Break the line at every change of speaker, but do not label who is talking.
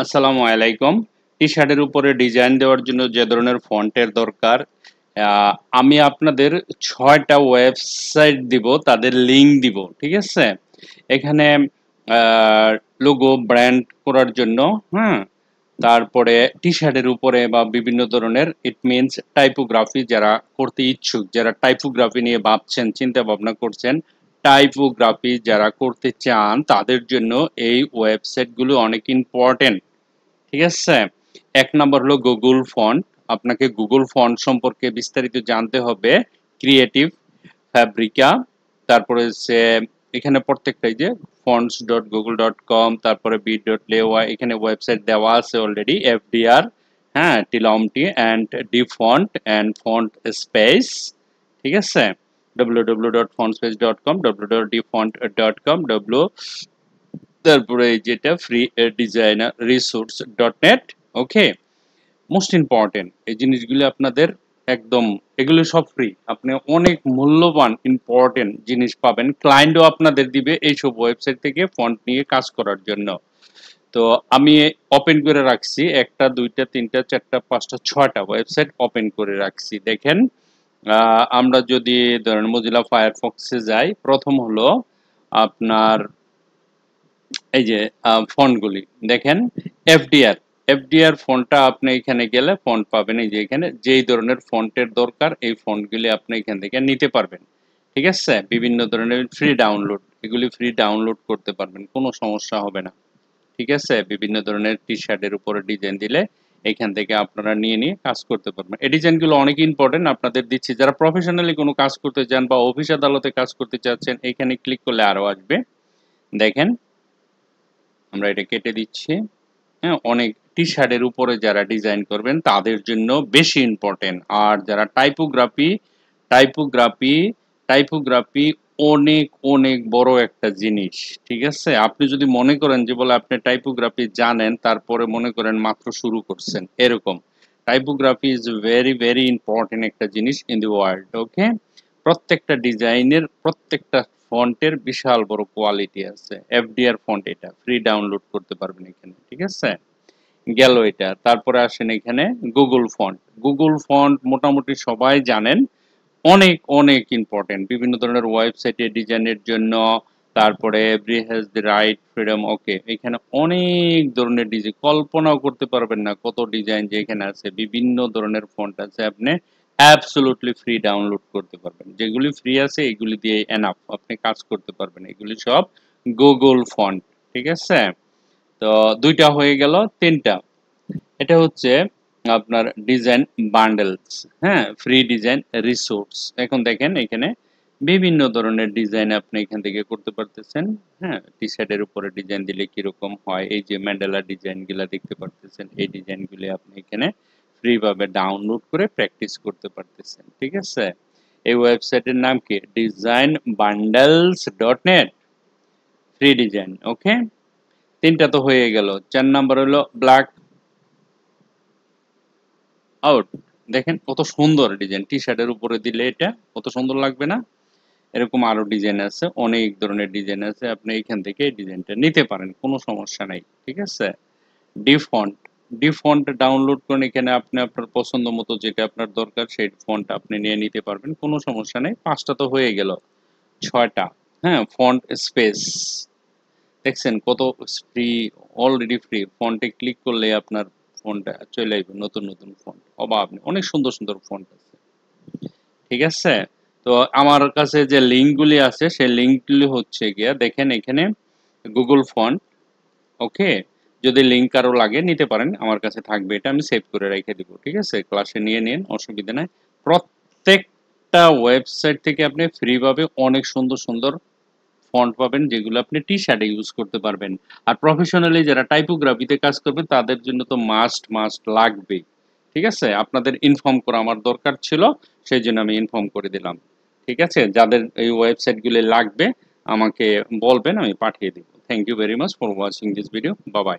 আসসালামু আলাইকুম। টি-শার্টের উপরে ডিজাইন দেওয়ার জন্য যে ধরনের ফন্টের দরকার, আমি আপনাদের ৬টা ওয়েবসাইট দিব, তাদের লিঙ্ক দিব। ঠিক আছে? এখানে আ লোগো ব্র্যান্ড করার জন্য, হ্যাঁ? তারপরে টি-শার্টের উপরে বা বিভিন্ন ধরনের ইট মিনস টাইপোগ্রাফি যারা করতে ইচ্ছুক, যারা টাইপোগ্রাফি নিয়ে ভাবছেন, চিন্তা ভাবনা করছেন, টাইপোগ্রাফি যারা করতে চান তাদের জন্য এই ওয়েবসাইটগুলো অনেক ইম্পর্টেন্ট। ঠিক আছে? ১ নাম্বার হলো গুগল ফন্ট। আপনাকে গুগল ফন্ট সম্পর্কে বিস্তারিত জানতে হবে। ক্রিয়েটিভ, ফ্যাব্রিকা, তারপরে হচ্ছে এখানে প্রত্যেকটাই যে fonts.google.com, তারপরে bit.ly, এখানে ওয়েবসাইট দেওয়া আছে অলরেডি। FDR, হ্যাঁ, টিলমটি and dafont and font space. ঠিক আছে? www.fontspace.com, www.dfont.com, তারপরে এই যেটা free designer resource dot net. Okay, most important এই জিনিসগুলো আপনাদের একদম, এগুলো সব ফ্রি। আপনি অনেক মূল্যবান ইম্পর্টেন্ট জিনিস পাবেন। ক্লায়েন্টও আপনাদের দিবে এইসব ওয়েবসাইট থেকে ফন্ট নিয়ে কাজ করার জন্য। তো আমি ওপেন করে রাখছি ১টা ২টা ৩টা ৪টা ৫টা ৬টা ওয়েবসাইট ওপেন করে রাখছি। দেখেন, আমরা যদি ধরেন মজিলা ফায়ারফক্সে যাই, প্রথম হলো আপনার এই যে ফন্টগুলি দেখেন। এফডিআর, এফডিআর ফন্টটা আপনি এখানে গেলে ফন্ট পাবেন। এই যে এখানে যেই ধরনের ফন্টের দরকার এই ফন্টগুলি আপনি এখান থেকে নিতে পারবেন। ঠিক আছে? বিভিন্ন ধরনের ফ্রি ডাউনলোড, এগুলি ফ্রি ডাউনলোড করতে পারবেন, কোনো সমস্যা হবে না। ঠিক আছে? বিভিন্ন ধরনের টি-শার্টের উপরে ডিজাইন দিলে এখান থেকে আপনারা নিয়ে কাজ করতে পারবেন। এই ডিজাইনগুলো অনেক ইম্পর্টেন্ট, আপনাদের দিচ্ছি। যারা প্রফেশনালি কোনো কাজ করতে চান বা অফিস আদালতে কাজ করতে চাচ্ছেন, এখানে ক্লিক করলে আরো আসবে। দেখেন, আমরা এটা কেটে দিচ্ছি। হ্যাঁ, অনেক টি-শার্টের উপরে যারা ডিজাইন করবেন তাদের জন্য বেশি ইম্পর্টেন্ট। আর যারা টাইপোগ্রাফি, টাইপোগ্রাফি, টাইপোগ্রাফি অনেক অনেক বড় একটা জিনিস। ঠিক আছে? আপনি যদি মনে করেন যে বলে আপনি টাইপোগ্রাফি জানেন, তারপরে মনে করেন মাত্র শুরু করছেন, এরকম। Typography is very very important একটা জিনিস ইন দি ওয়ার্ল্ড। ওকে, প্রত্যেকটা ডিজাইনের প্রত্যেকটা ফন্টের বিশাল বড় কোয়ালিটি আছে। এফডিআর ফন্ট, এটা ফ্রি ডাউনলোড করতে পারবেন এখানে। ঠিক আছে? গেল এটা। তারপরে আসেন এখানে গুগল ফন্ট। গুগল ফন্ট মোটামুটি সবাই জানেন, অনেক অনেক ইম্পর্টেন্ট বিভিন্ন ধরনের ওয়েবসাইটে ডিজাইনের জন্য। তারপরে every has the right freedom. Okay, এখানে অনেক ধরনের ডিজাইন, কল্পনাও করতে পারবেন না কত ডিজাইন যে এখানে আছে। বিভিন্ন ধরনের ফন্ট আছে, আপনি অ্যাবসোলুটলি ফ্রি ডাউনলোড করতে পারবেন। যেগুলি ফ্রি আছে এগুলি দিয়ে এনাফ, আপনি কাজ করতে পারবেন। এগুলি সব গুগল ফন্ট। ঠিক আছে? তো ২টা হয়ে গেল। ৩টা, এটা হচ্ছে আপনার ডিজাইন বান্ডেলস। হ্যাঁ, ফ্রি ডিজাইন রিসোর্স। এখন দেখেন এখানে বিভিন্ন ধরনের ডিজাইন আপনি এখান থেকে করতে পারতেছেন। হ্যাঁ, টি-শার্টের উপরে ডিজাইন দিলে কিরকম হয়, এই যে ম্যান্ডেলা ডিজাইনগুলো দেখতে পারতেছেন, এই ডিজাইনগুলি আপনি এখানে ফ্রি ভাবে ডাউনলোড করে প্র্যাকটিস করতে পারতেছেন। ঠিক আছে? এই ওয়েবসাইটের নাম কি? Design bundles dot net, free design. Okay, ৩টা তো হয়ে গেল। ৪ নাম্বার হলো ব্ল্যাক আউট। দেখেন কত সুন্দর ডিজাইন, টি-শার্টের উপরে দিলে এটা কত সুন্দর লাগবে না? এরকম আরো ডিজাইন আছে, অনেক ধরনের ডিজাইন আছে। আপনি এখান থেকে এই ডিজাইনটা নিতে পারেন, কোনো সমস্যা নাই। ঠিক আছে? ডিফন্ট, ডিফন্ট ডাউনলোড করেন। এখানে আপনি আপনার পছন্দ মতো যেটা আপনার দরকার সেই ফন্ট আপনি নিয়ে নিতে পারবেন, কোনো সমস্যা নেই। 5টা তো হয়ে গেল। 6টা, হ্যাঁ, ফন্ট স্পেস। দেখছেন কত ফ্রি, অলরেডি ফ্রি। ফন্টে ক্লিক করলে আপনার ফন্টটা চলে আসবে, নতুন নতুন ফন্ট। অবাক, অনেক সুন্দর সুন্দর ফন্ট আছে। ঠিক আছে? তো আমার কাছে যে লিঙ্কগুলি আছে সেই লিঙ্কগুলি হচ্ছে গিয়া, দেখেন এখানে গুগল ফন্ট। ওকে, যদি লিঙ্ক কারো লাগে নিতে পারেন, আমার কাছে থাকবে, এটা আমি সেভ করে রেখে দিব। ঠিক আছে? ক্লাসে নিয়ে নিন, অসুবিধা নাই। প্রত্যেকটা ওয়েবসাইট থেকে আপনি ফ্রি ভাবে অনেক সুন্দর সুন্দর ফন্ট পাবেন, যেগুলো আপনি টি-শার্টে ইউজ করতে পারবেন। আর প্রফেশনালি যারা টাইপোগ্রাফিতে কাজ করবেন তাদের জন্য তো মাস্ট মাস্ট লাগবেই। ঠিক আছে? আপনাদের ইনফর্ম করা আমার দরকার ছিল, সেই জন্য আমি ইনফর্ম করে দিলাম। ঠিক আছে? যাদের এই ওয়েবসাইটগুলি লাগবে আমাকে বলবেন, আমি পাঠিয়ে দিব। Thank you very much for watching this video. Bye by.